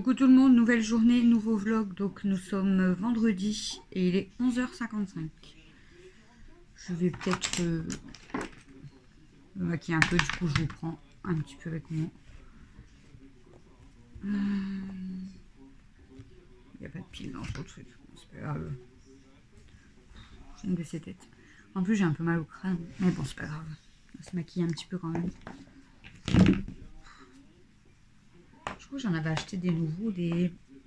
Coucou tout le monde, nouvelle journée, nouveau vlog. Donc nous sommes vendredi et il est 11h55. Je vais peut-être me maquiller un peu, du coup je vous prends un petit peu avec moi. Il n'y a pas de pile dans ce truc, c'est pas grave. J'ai une de ces têtes. En plus j'ai un peu mal au crâne, mais bon c'est pas grave. On va se maquiller un petit peu quand même. Je crois que j'en avais acheté des nouveaux,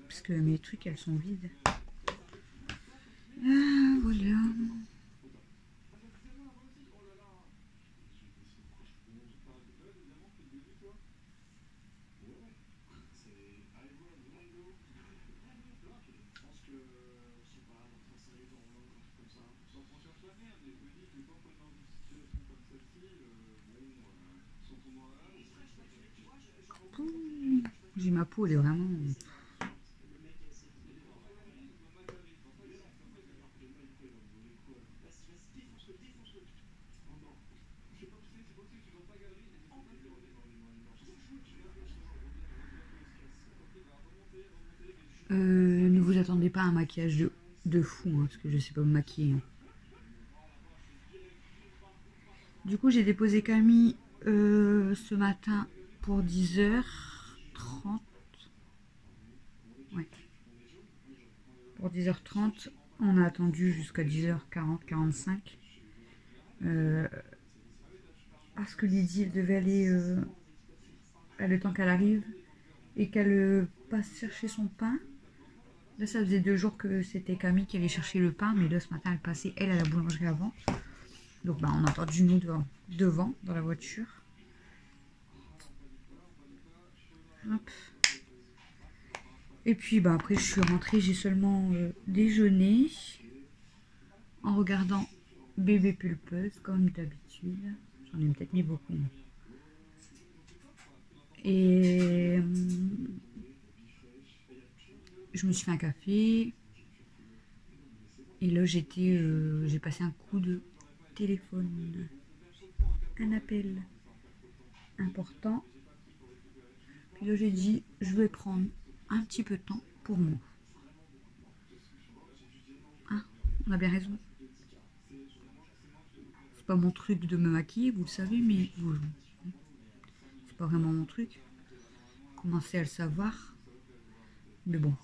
parce que mes trucs elles sont vides. Voilà. J'ai ma peau, elle est vraiment... ne vous attendez pas à un maquillage de fou, hein, parce que je sais pas me maquiller. Hein. Du coup, j'ai déposé Camille ce matin pour 10h30. Ouais. Pour 10h30. On a attendu jusqu'à 10h40, 45. Parce que Lydie, elle devait aller le temps qu'elle arrive et qu'elle passe chercher son pain. Là, ça faisait 2 jours que c'était Camille qui allait chercher le pain, mais là, ce matin, elle passait, elle, à la boulangerie avant. Donc, bah, on a entendu nous devant, dans la voiture. Hop. Et puis, bah, après, je suis rentrée, j'ai seulement déjeuné en regardant Bébé Pulpeuse, comme d'habitude. J'en ai peut-être mis beaucoup. Et je me suis fait un café. Et là, j'ai passé un coup de téléphone. Un appel important. Puis là, j'ai dit, je vais prendre un petit peu de temps pour moi. Hein, on a bien raison. C'est pas mon truc de me maquiller, vous le savez, mais c'est pas vraiment mon truc. Commencez à le savoir. Mais bon.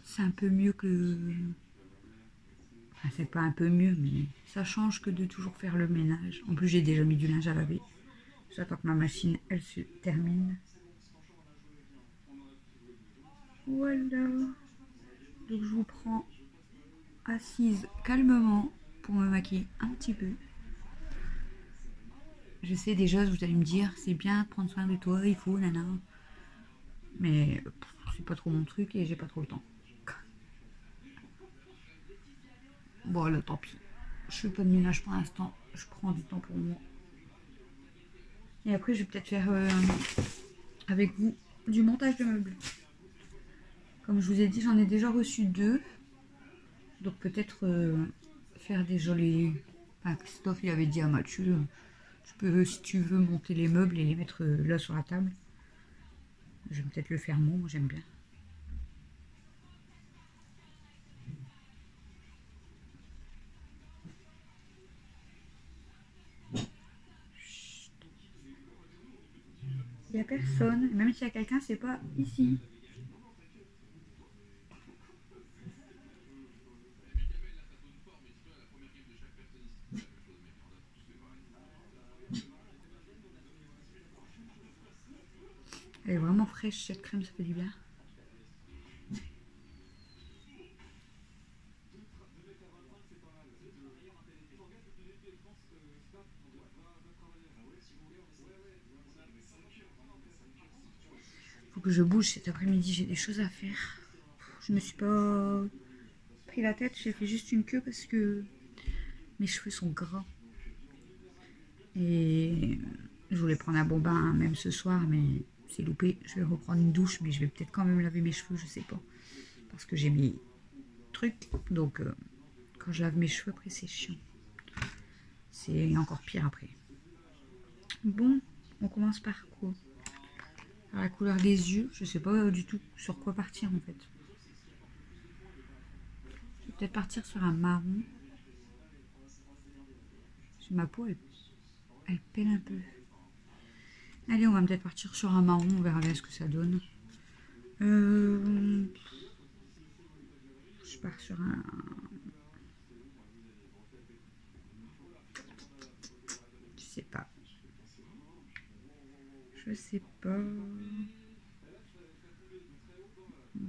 C'est un peu mieux que... Enfin, c'est pas un peu mieux, mais ça change que de toujours faire le ménage. En plus, j'ai déjà mis du linge à laver. J'attends que ma machine, elle se termine. Voilà. Donc, je vous prends assise calmement pour me maquiller un petit peu. Je sais déjà, vous allez me dire, c'est bien de prendre soin de toi, il faut, nana. Mais c'est pas trop mon truc et j'ai pas trop le temps. Bon, là, tant pis. Je fais pas de ménage pour l'instant. Je prends du temps pour moi. Et après, je vais peut-être faire avec vous du montage de meubles. Comme je vous ai dit, j'en ai déjà reçu 2. Donc peut-être faire des jolis... Enfin, Christophe, il avait dit à Mathieu, tu peux, si tu veux, monter les meubles et les mettre là sur la table. Je vais peut-être le faire moi j'aime bien. Il n'y a personne. Même s'il y a quelqu'un, c'est pas ici. Elle est vraiment fraîche cette crème, ça fait du bien. Faut que je bouge cet après-midi, j'ai des choses à faire. Je me suis pas pris la tête, j'ai fait juste une queue parce que mes cheveux sont gras. Et je voulais prendre un bon bain même ce soir, mais c'est loupé. Je vais reprendre une douche, mais je vais peut-être quand même laver mes cheveux, je sais pas. Parce que j'ai mis truc, donc quand je lave mes cheveux après c'est chiant. C'est encore pire après. Bon, On commence par quoi? Par la couleur des yeux. Je sais pas du tout sur quoi partir en fait. Je vais peut-être partir sur un marron. Ma peau, elle pèle un peu. Allez, on va peut-être partir sur un marron. On verra bien ce que ça donne. Je pars sur un... Je sais pas. Je sais pas.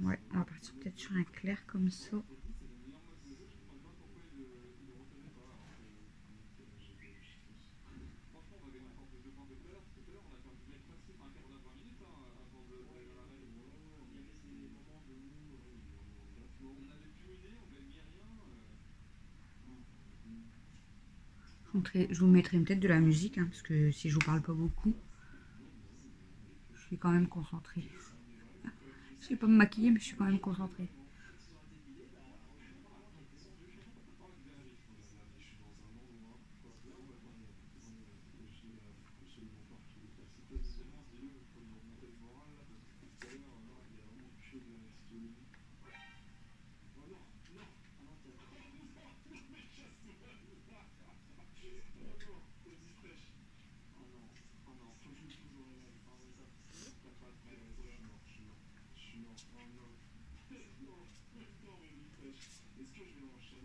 Ouais, on va partir peut-être sur un clair comme ça. Je vous mettrai peut-être de la musique, hein, parce que si je vous parle pas beaucoup, je suis quand même concentrée. Je sais pas me maquiller, mais je suis quand même concentrée.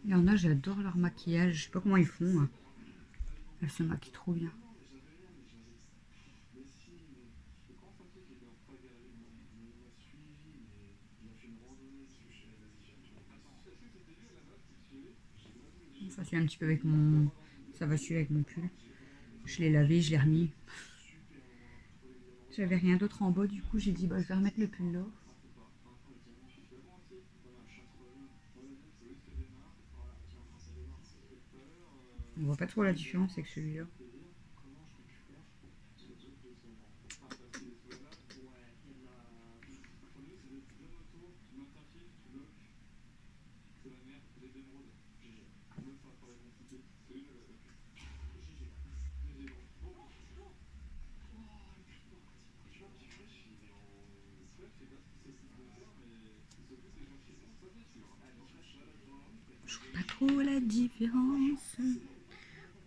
Il y en a, j'adore leur maquillage. Je sais pas comment ils font. Hein. Elles se maquillent trop bien. Ça suit un petit peu avec mon... Ça va suivre avec mon pull. Je l'ai lavé, je l'ai remis. J'avais rien d'autre en bas, du coup j'ai dit bah, je vais remettre le pull là. On voit pas trop la différence avec celui-là. Je vois pas trop la différence.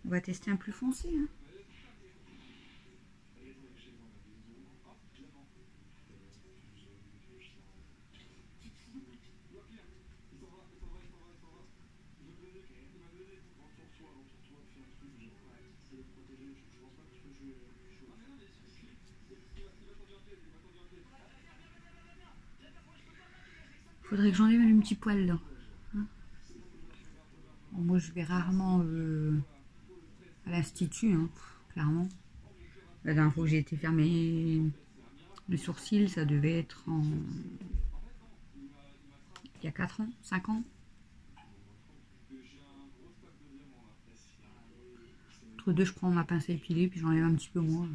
On va tester un plus foncé. Hein. Faudrait que j'enlève un petit poil là. Hein. Bon, moi je vais rarement à l'institut, hein, clairement. La dernière fois que j'ai été faire mes sourcils, ça devait être en... il y a 4 ans, 5 ans. Entre deux, je prends ma pince à épiler, puis j'enlève un petit peu moins.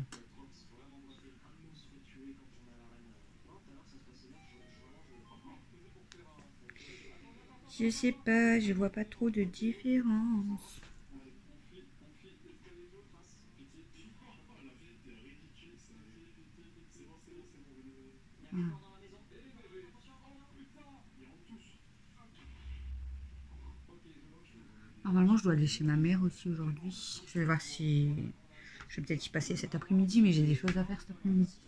Je sais pas, je vois pas trop de différence. Voilà. Normalement, je dois aller chez ma mère aussi aujourd'hui. Je vais voir si... Je vais peut-être y passer cet après-midi, mais j'ai des choses à faire cet après-midi.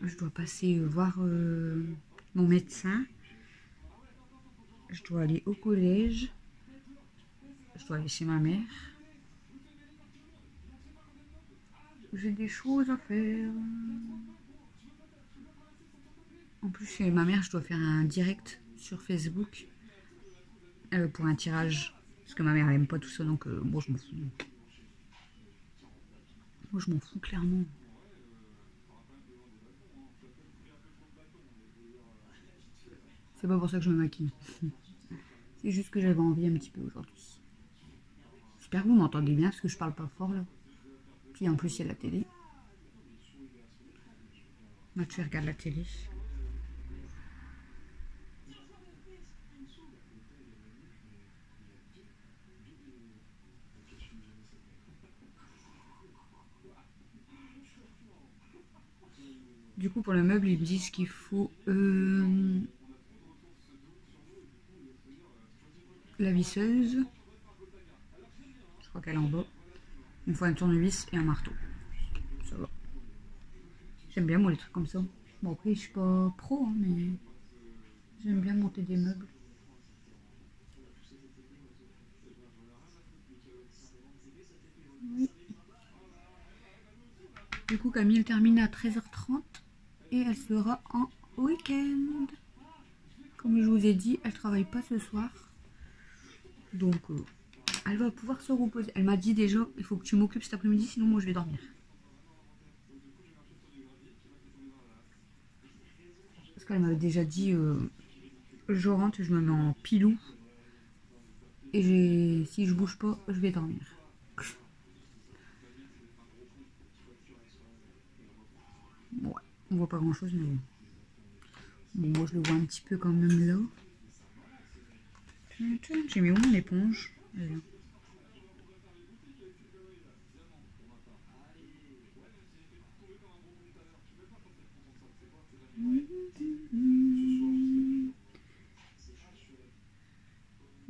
Je dois passer voir mon médecin. Je dois aller au collège. Je dois aller chez ma mère. J'ai des choses à faire. En plus, chez ma mère, je dois faire un direct sur Facebook pour un tirage. Parce que ma mère, elle aime pas tout ça, donc moi, je m'en fous. Moi, je m'en fous clairement. C'est pas pour ça que je me maquille. C'est juste que j'avais envie un petit peu aujourd'hui. J'espère que vous m'entendez bien parce que je parle pas fort là. Puis en plus, il y a la télé. Moi, tu regardes la télé. Du coup, pour le meuble, ils me disent qu'il faut la visseuse. Je crois qu'elle est en bas. Il me faut un tournevis et un marteau. Ça va. J'aime bien moi les trucs comme ça. Bon après je suis pas pro hein, mais j'aime bien monter des meubles. Oui. Du coup Camille elle termine à 13h30 et elle sera en week-end. Comme je vous ai dit, elle travaille pas ce soir. Donc elle va pouvoir se reposer. Elle m'a dit déjà il faut que tu m'occupes cet après-midi sinon moi je vais dormir. Parce qu'elle m'avait déjà dit je rentre, je me mets en pilou. Et si je bouge pas, je vais dormir. Ouais, on voit pas grand chose mais bon. Bon, moi je le vois un petit peu quand même là. J'ai mis où mon éponge? Là.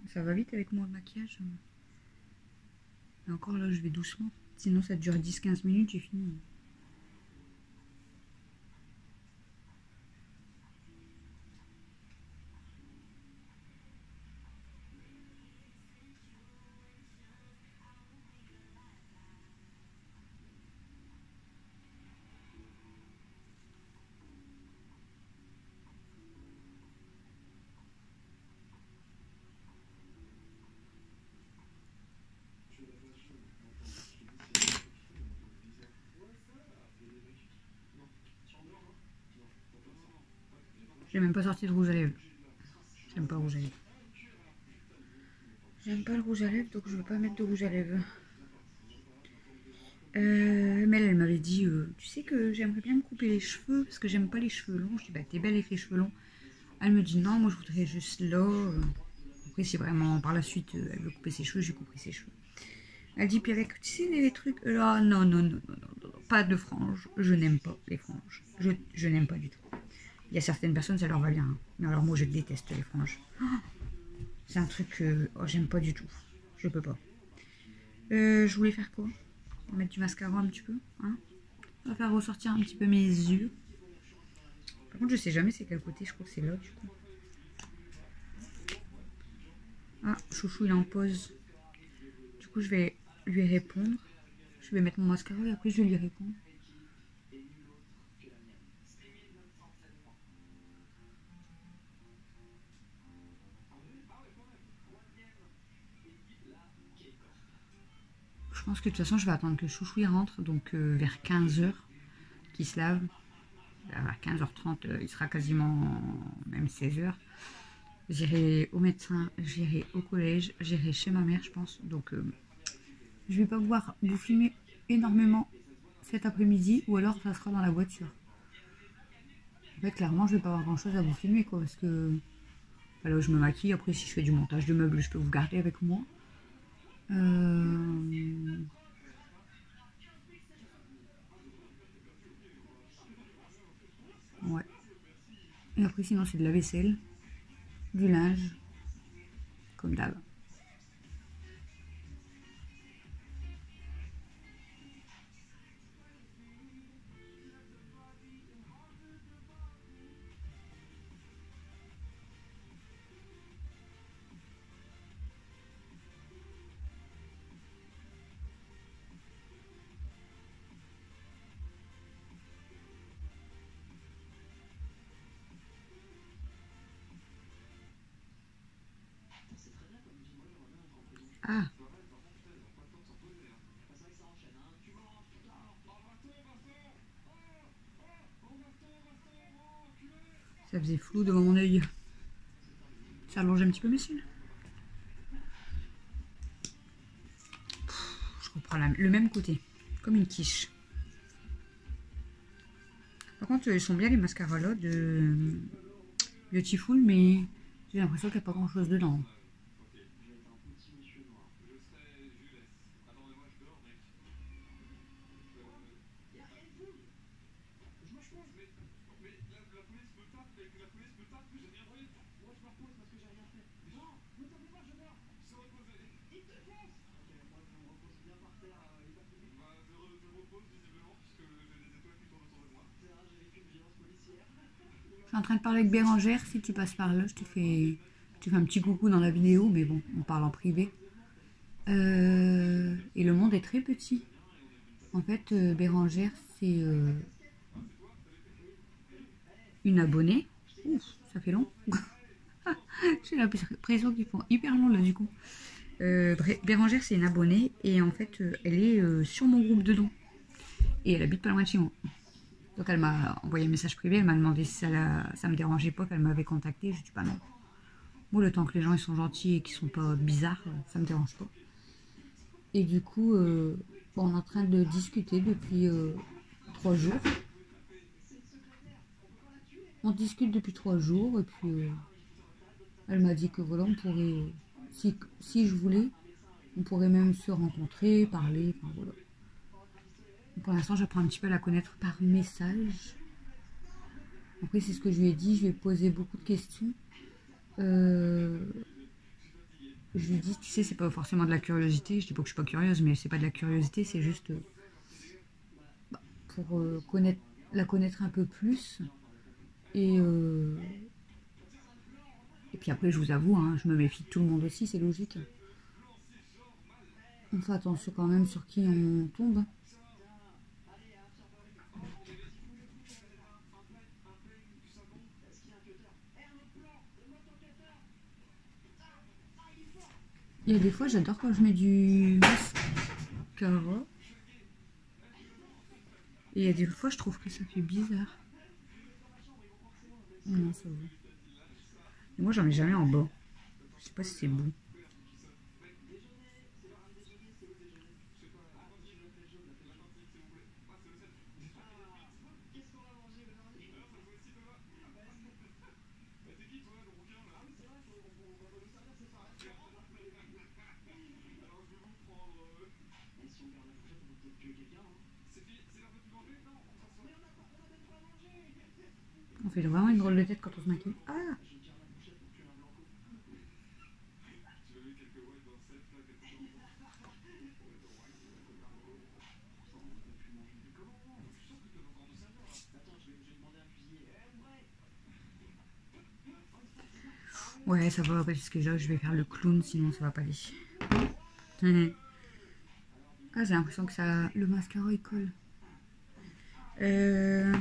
Ça va vite avec moi le maquillage. Et encore là, je vais doucement. Sinon, ça dure 10-15 minutes, j'ai fini. J'ai même pas sorti de rouge à lèvres. J'aime pas le rouge à lèvres. J'aime pas le rouge à lèvres, donc je vais pas mettre de rouge à lèvres. Mel, elle m'avait dit, tu sais que j'aimerais bien me couper les cheveux parce que j'aime pas les cheveux longs. Je dis, bah t'es belle avec les cheveux longs. Elle me dit, non, moi je voudrais juste là. Après, si vraiment par la suite elle veut couper ses cheveux, j'ai coupé ses cheveux. Elle dit, puis avec, tu sais, les trucs là, non, non, non, non, non, pas de franges. Je n'aime pas les franges. Je n'aime pas du tout. Il y a certaines personnes, ça leur va bien. Hein. Mais alors moi, je déteste les franges. Oh, c'est un truc que j'aime pas du tout. Je peux pas. Je voulais faire quoi? Mettre du mascara un petit peu. Hein, on va faire ressortir un petit peu mes yeux. Par contre, je sais jamais c'est quel côté. Je crois que c'est là, du coup. Ah, Chouchou, il est en pause. Du coup, je vais lui répondre. Je vais mettre mon mascara et après, je vais lui répondre. Je pense que de toute façon, je vais attendre que Chouchou il rentre, donc vers 15h, qu'il se lave. À 15h30, il sera quasiment même 16h. J'irai au médecin, j'irai au collège, j'irai chez ma mère, je pense. Donc, je vais pas pouvoir vous filmer énormément cet après-midi, ou alors ça sera dans la voiture. En fait, clairement, je vais pas avoir grand-chose à vous filmer, quoi, parce que là où je me maquille, après, si je fais du montage de meubles, je peux vous garder avec moi. Ouais. Et après, sinon, c'est de la vaisselle, du linge, comme d'hab. Ah, ça faisait flou devant mon œil. Ça allonge un petit peu mes cils. Je reprends le même côté, comme une quiche. Par contre, ils sont bien les mascaras là de Beautiful, mais j'ai l'impression qu'il n'y a pas grand chose dedans. Je suis en train de parler avec Bérangère. Si tu passes par là, je te fais un petit coucou dans la vidéo, mais bon, on parle en privé. Et le monde est très petit. En fait, Bérangère, c'est une abonnée. Ouf, ça fait long. J'ai l'impression qu'ils font hyper long là du coup. Bérangère, c'est une abonnée et en fait, elle est sur mon groupe de dons. Et elle habite pas loin de chez moi. Donc elle m'a envoyé un message privé, elle m'a demandé si ça me dérangeait pas qu'elle m'avait contacté. Je dis pas non. Moi, le temps que les gens ils sont gentils et qu'ils sont pas bizarres, ça me dérange pas. Et du coup, bon, on est en train de discuter depuis 3 jours. On discute depuis 3 jours et puis elle m'a dit que voilà, on pourrait, si je voulais, on pourrait même se rencontrer, parler, enfin voilà. Pour l'instant, j'apprends un petit peu à la connaître par message. Après, c'est ce que je lui ai dit, je lui ai posé beaucoup de questions. Je lui ai dit, tu sais, c'est pas forcément de la curiosité. Je dis pas que je suis pas curieuse, mais c'est pas de la curiosité, c'est juste pour la connaître un peu plus. Et puis après, je vous avoue, hein, je me méfie de tout le monde aussi, c'est logique. On fait attention quand même sur qui on tombe. Il y a des fois, j'adore quand je mets du mascara. Et il y a des fois, je trouve que ça fait bizarre. Non, ça va. Et moi, j'en mets jamais en bas. Je sais pas si c'est bon. On fait vraiment une drôle de tête quand on se maquille. Ah! Ouais, ça va, parce que là, je vais faire le clown, sinon ça va pas aller. Ah, j'ai l'impression que le mascara, il colle. Euh...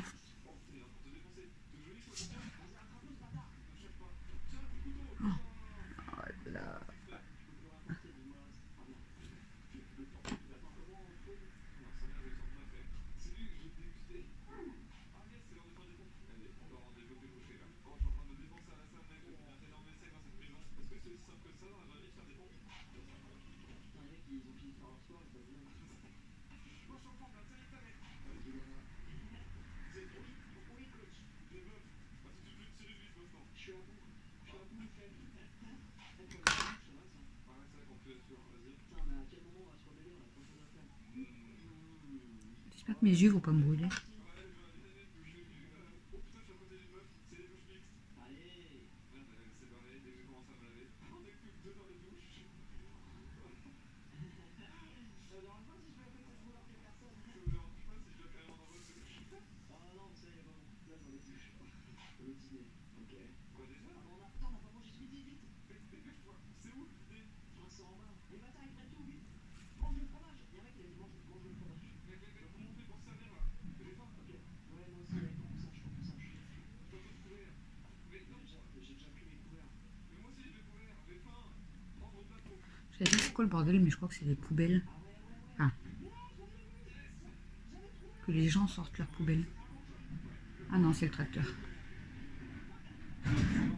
Oh là. J'espère que mes yeux vont pas me brûler. J'allais dire c'est quoi le bordel, mais je crois que c'est des poubelles. Enfin, que les gens sortent leurs poubelles. Ah non, c'est le tracteur.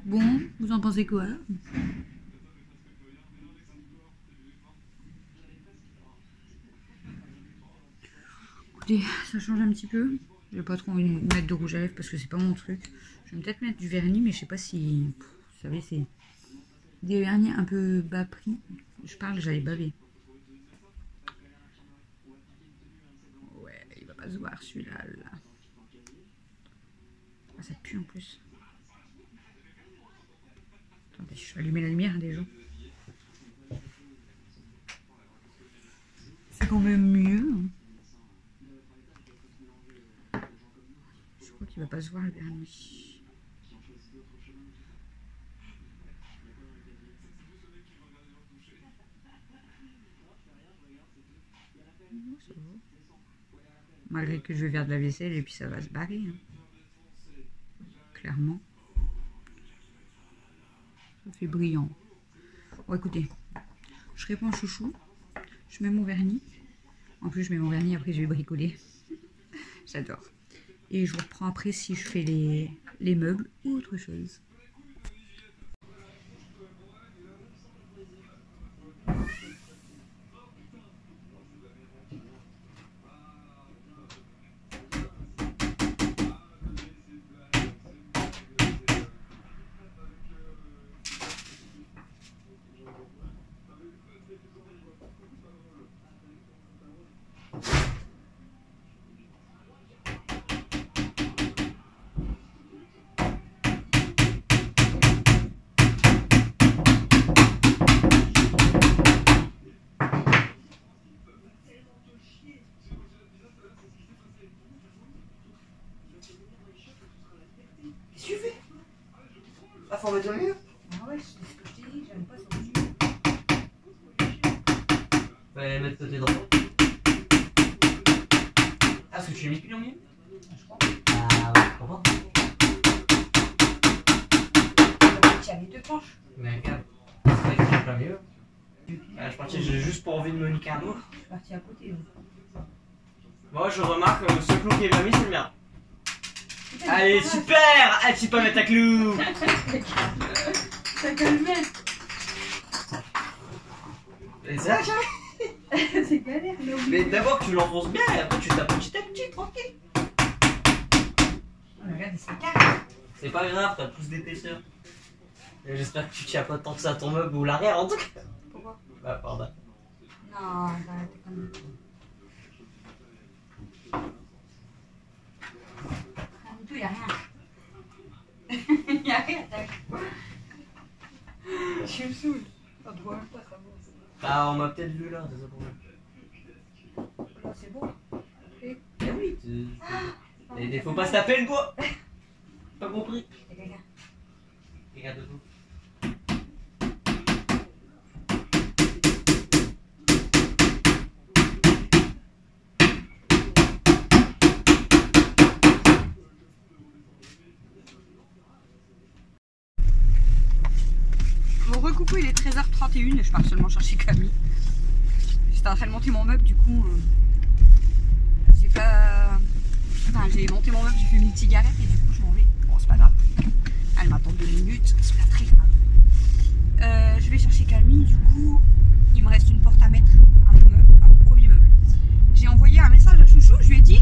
Bon, vous en pensez quoi? Écoutez, ça change un petit peu. J'ai pas trop envie de mettre de rouge à lèvres parce que c'est pas mon truc. Je vais peut-être mettre du vernis, mais je sais pas si... Vous savez, c'est des vernis un peu bas prix. Je parle, j'allais baver. Ouais, il va pas se voir celui-là. Là. Ah, ça pue en plus. Attendez, je vais allumer la lumière déjà. C'est quand même mieux. Je crois qu'il va pas se voir le vernis. Non, ça va. Malgré que je vais faire de la vaisselle et puis ça va se barrer. Hein. Clairement. Ça fait brillant. Bon, écoutez, je réponds chouchou. Je mets mon vernis. En plus, je mets mon vernis, après je vais bricoler. J'adore. Et je vous reprends après si je fais les meubles ou autre chose. Qu'est-ce que tu fais? Ah, faut remettre au mur? Ah ouais, c'est ce que je t'ai dit, j'aime pas ça. Fallait mettre côté droit. Ah, parce que tu l'as mis plus en milieu? Je crois. Ah ouais, je comprends. Tiens, les deux planches. Mais regarde, c'est vrai que c'est pas mieux. Je partais juste pour envie de me niquer un autre. Je suis partie à côté. Moi, je remarque que le seul clou qui est pas mis, c'est le mien. Allez, super! Ah, tu peux pas mettre ta clou! T'as qu'à le mettre. Et c'est là, C'est galère, là. mais d'abord tu l'enfonces bien et après tu tapes petit à petit, tranquille. Oh, regarde, c'est carré. C'est pas grave, t'as plus d'épaisseur. Et j'espère que tu tiens pas tant que ça à ton meuble ou l'arrière en tout cas. Pourquoi? Bah, pardon. Non, arrête, t'es comme... Il n'y a rien. Il n'y a rien. Je me saoule. Ça te voit même pas, ça va. Ah, on m'a peut-être vu là, c'est ça pour moi. Là, c'est bon. Eh oui, il faut pas se taper le bois. Pas compris. Regarde debout. Bon, recoucou, il est 13h31 et je pars seulement chercher Camille. J'étais en train de monter mon meuble, du coup, j'ai pas... Enfin, j'ai monté mon meuble, j'ai fumé une cigarette et du coup, je m'en vais. Bon, c'est pas grave. Elle m'attend 2 minutes, c'est pas très grave. Je vais chercher Camille, du coup, il me reste une porte à mettre à mon meuble, à mon premier meuble. J'ai envoyé un message à Chouchou, je lui ai dit,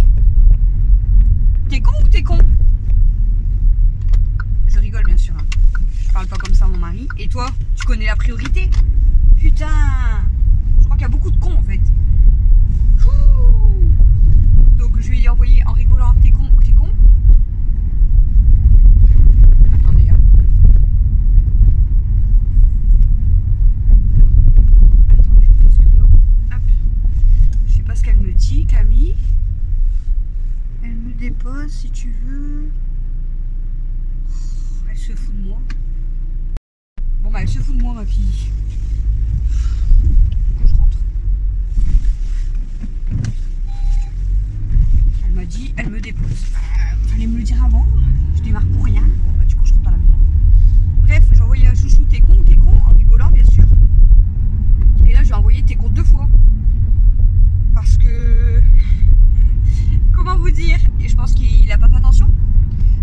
t'es con ou t'es con? Je rigole, bien sûr. Hein. Je parle pas comme ça à mon mari. Et toi, tu connais la priorité? Putain, je crois qu'il y a beaucoup de cons en fait. Ouh. Donc je lui ai envoyé en rigolant, t'es con ou t'es con? Attendez. Hein. Attendez, parce que là, hop. Je sais pas ce qu'elle me dit, Camille. Elle me dépose si tu veux. Elle se fout de moi. Bon bah elle se fout de moi ma fille. Du coup je rentre. Elle m'a dit, elle me dépose. Fallait me le dire avant. Je démarre pour rien. Bon bah du coup je rentre à la maison. Bref, j'ai envoyé à Chouchou t'es con, en rigolant bien sûr. Et là j'ai envoyé t'es con 2 fois. Parce que... Comment vous dire? Et je pense qu'il a pas fait attention.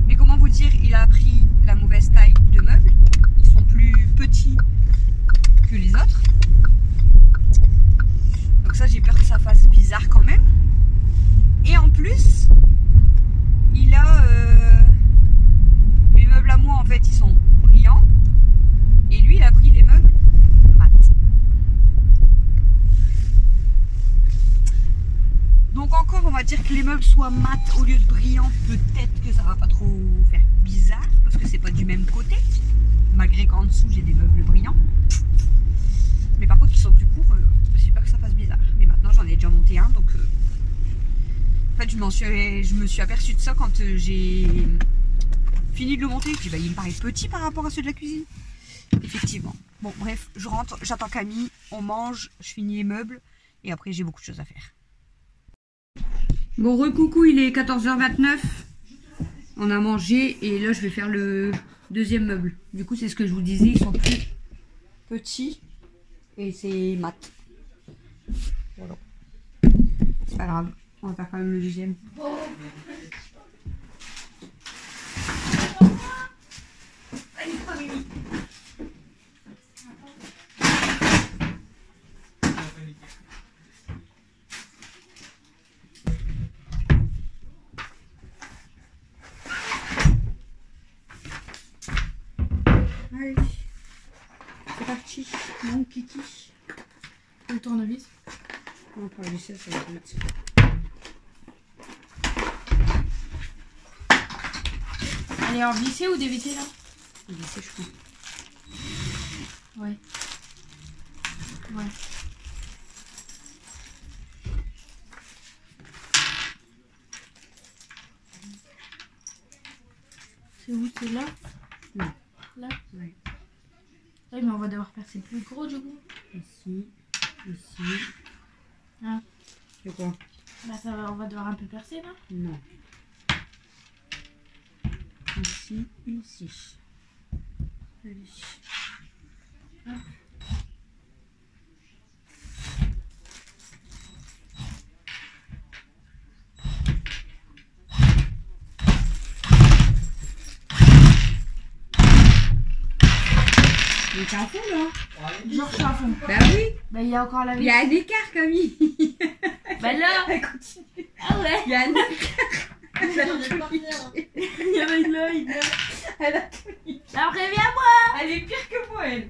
Mais comment vous dire, il a pris la mauvaise taille de meubles. Ils sont plus petits que les autres. Donc ça, j'ai peur que ça fasse bizarre quand même. Et en plus, il a dire que les meubles soient mat au lieu de brillants, peut-être que ça va pas trop faire bizarre, parce que c'est pas du même côté. Malgré qu'en dessous j'ai des meubles brillants. Mais par contre ils sont plus courts, j'ai peur que ça fasse bizarre. Mais maintenant j'en ai déjà monté un, donc en fait je me suis aperçue de ça quand j'ai fini de le monter. Puis bah, il me paraît petit par rapport à ceux de la cuisine. Effectivement. Bon bref, je rentre, j'attends Camille, on mange, je finis les meubles et après j'ai beaucoup de choses à faire. Bon recoucou, il est 14h29. On a mangé et là je vais faire le deuxième meuble. Du coup c'est ce que je vous disais, ils sont plus petits et c'est mat. Voilà. C'est pas grave, on va faire quand même le deuxième. Allez, c'est parti, mon kiki. Le tournevis. On va visser, ça va être mettre ça. Elle est en vissé ou dévissé là? Visser, je crois. Ouais. Ouais. C'est où? C'est là? Non. Là? Ouais. Oui, mais on va devoir percer plus gros du coup. Ici, ici. Ah. C'est quoi? Bah ça va, on va devoir un peu percer là. Non. Ici, ici. Allez. Hop. Il est à fond là. Genre je suis à fond. Bah oui. Bah il y a encore la Il y a un écart, Camille. Bah là. Elle continue. Ah ouais. Il y a un écart. Il y avait de l'œil. Elle a... Après viens-moi. Elle est pire que moi, elle.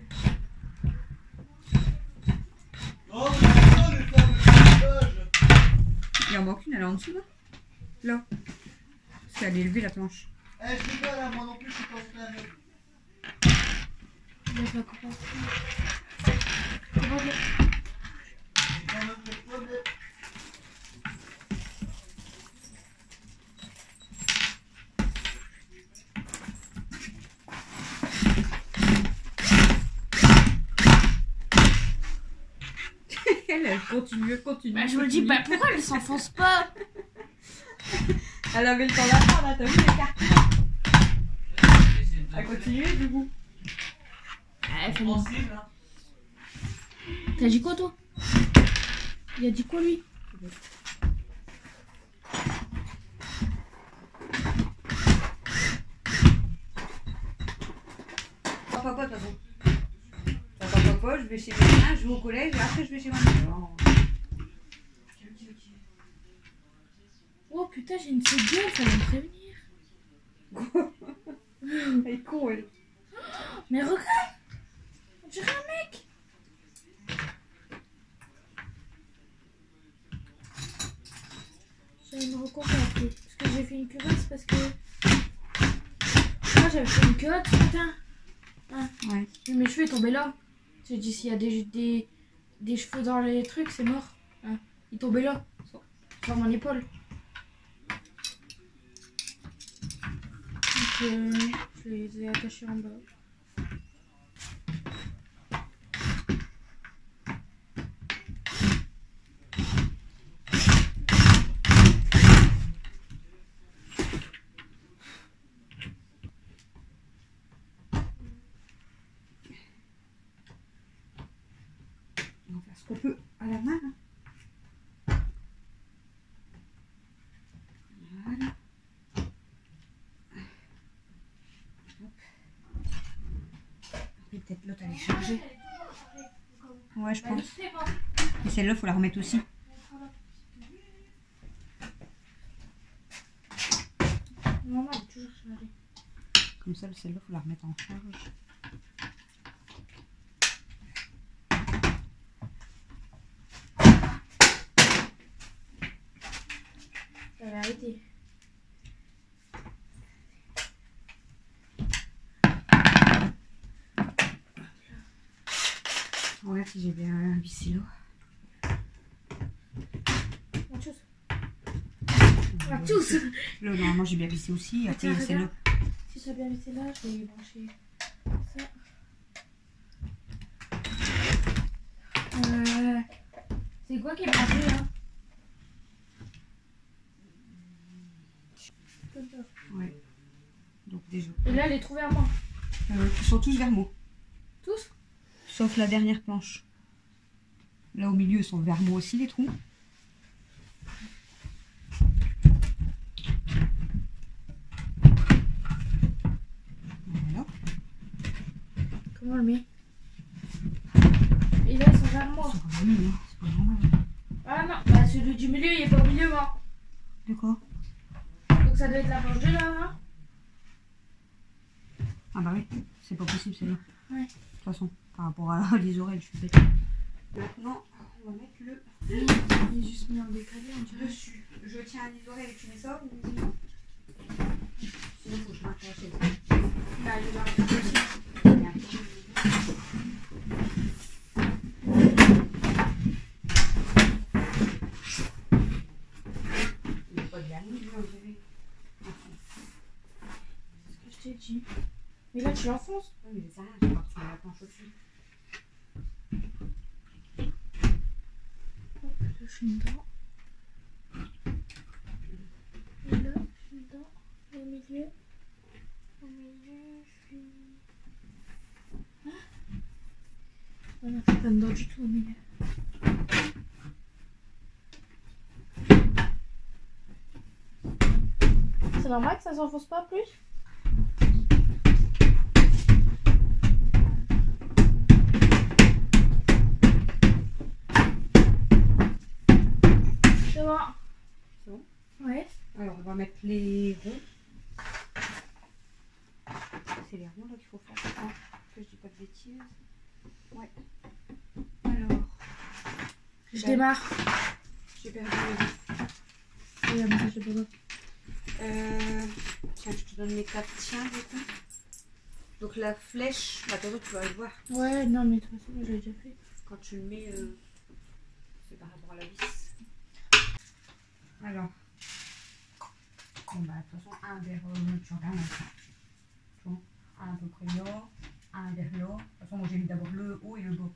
Oh, mais attends, les femmes de montage. Il en manque une, elle est en dessous là. Là. Parce qu'elle est élevée la planche. Eh, je sais pas là, moi non plus, je suis pas en train de... Laisse la coupe en dessous. J'ai quand même des problèmes. Elle continue, continue. Bah je me dis, bah pourquoi elle s'enfonce pas? Elle avait le temps d'apprendre, là, t'as vu l'écart. Elle continue du coup. Ah, fait Sensible, hein. T'as dit quoi toi? Il a dit quoi lui? Papa, de toute façon. Papa, je vais chez mes mains, je vais au collège et après je vais chez ma mère. Oh putain, j'ai une gueule, ça va me prévenir. Elle est con, elle. Mais regarde, on dirait un mec. J'allais me recontacter parce que j'ai fait une culotte parce que moi j'avais fait une culotte ce matin. Hein. Ouais. Mes cheveux sont tombés là. J'ai dit s'il y a des cheveux dans les trucs, c'est mort. Hein. Ils tombaient là, sur mon épaule. Donc je les ai attachés en bas. On va faire ce qu'on peut à la main. Hein. Voilà. Hop. Et peut-être l'autre elle est chargée. Ouais, je pense. Et celle-là, faut la remettre aussi. Maman, elle est toujours chargée. Comme ça, celle-là, faut la remettre en charge. regarde si j'ai bien vissé l'eau. Là, normalement, j'ai bien vissé aussi. Après, Tiens, c'est le. Si j'ai bien vissé là, je vais brancher ça. C'est quoi qui est branché là? Comme ça. Ouais. Donc, déjà. Et là, les trous vers moi. Ils sont tous vermeaux. Tous? Sauf la dernière planche. Là, au milieu, ils sont vermeaux aussi, les trous. Voilà. Comment on le met? Et là, ils sont vers moi. C'est pas normal, hein. C'est pas normal. Ah non, bah celui du milieu, il est pas au milieu, moi. De quoi? Donc ça doit être la planche de là, hein? Ah bah oui, c'est pas possible celle-là. Ouais. De toute façon, par rapport à les oreilles, je suis bête. Maintenant, on va mettre le Il est juste mis en décalé, on dirait. dessus. Je tiens à les oreilles et tu mets ça ou sinon? Sinon, faut que je marque la chaise. Bah, il est dans la planche aussi. Il n'y a pas de vernis, on dirait. C'est ce que je t'ai dit. Mais là, tu l'enfonces. Oui, mais c'est ça, je vais partir à la planche au-dessus. Je suis dedans. Et là, je suis dedans. Au milieu. Au milieu, je suis. Ah non, je suis pas dedans du tout au milieu. C'est normal que ça s'enfonce pas plus? C'est bon. C'est bon? Ouais. Alors, on va mettre les ronds. C'est les ronds là qu'il faut faire, je crois. Que je dis pas de bêtises. Ouais. Alors. Je démarre. J'ai perdu les Oui, mais ça, je sais pas. Tiens, je te donne mes 4 tiens du coup. Donc la flèche, bah attends, tu vas le voir. Ouais, non, mais de toute façon, je l'ai déjà fait. Quand tu le mets, c'est par rapport à la vis. Alors. Bon bah de toute façon, un vers tu regardes. Tu vois, un à peu près là, un vers là. De toute façon, moi j'ai mis d'abord le haut et le bas.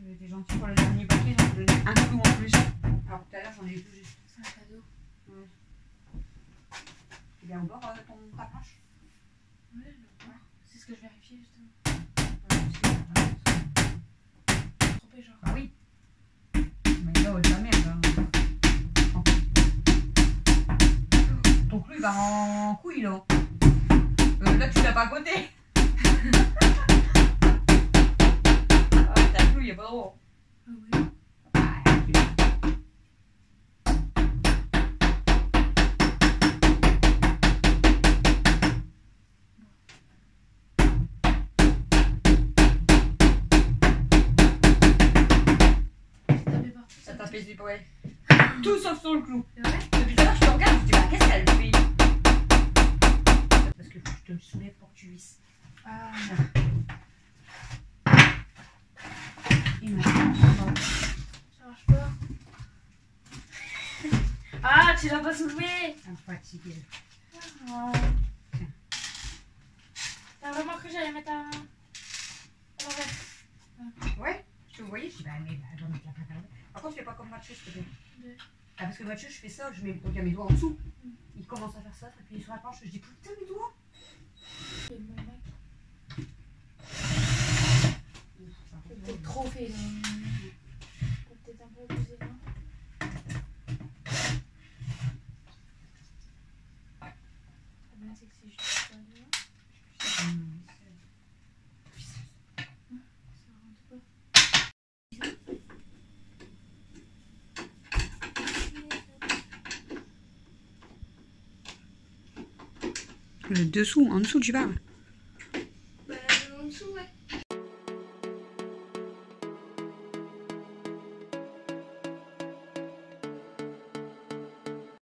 J'étais gentil pour le dernier paquet, donc je donne un clou en plus. Alors tout à l'heure, j'en ai eu tout juste. C'est un cadeau. Ouais. Tu viens au bord ta planche? Ouais, je vais voir. C'est ce que je vérifie justement. Trompé, genre. Bah oui. Mais là, de la merde. Hein. Ton clou il va en couille là. Là, tu l'as pas à côté. Ah, ta clou, il est pas drôle. Ah oui. Ça t'a fait ouais. Tout sauf sur le clou. C'est vrai? Depuis tout à l'heure, je te regarde, je te dis, bah, qu'est-ce qu'elle fait? Parce que faut que je te le soulève pour que tu visses. Ah. Et maintenant, Ça marche pas. Ah, tu l'as pas soulevé. un peu fatigué. Ah. T'as vraiment cru que j'allais mettre à l'envers? Ouais, je te voyais, je dis, bah, mais bah, je vais mettre la plaque à l'envers. Par contre, je fais pas comme Mathieu, s'il te plaît. Ouais. Ah, parce que Mathieu, je fais ça, je mets donc, il y a mes doigts en dessous. Il commence à faire ça, s'appuyer sur la planche, je dis, putain, mes doigts. C'est mon mec. Ouf, ça J'ai va. peut-être trop fait là. Faut peut-être un peu abuser là. Le problème c'est que c'est juste pas là. Ça rentre pas. Le dessous, en dessous, tu parles.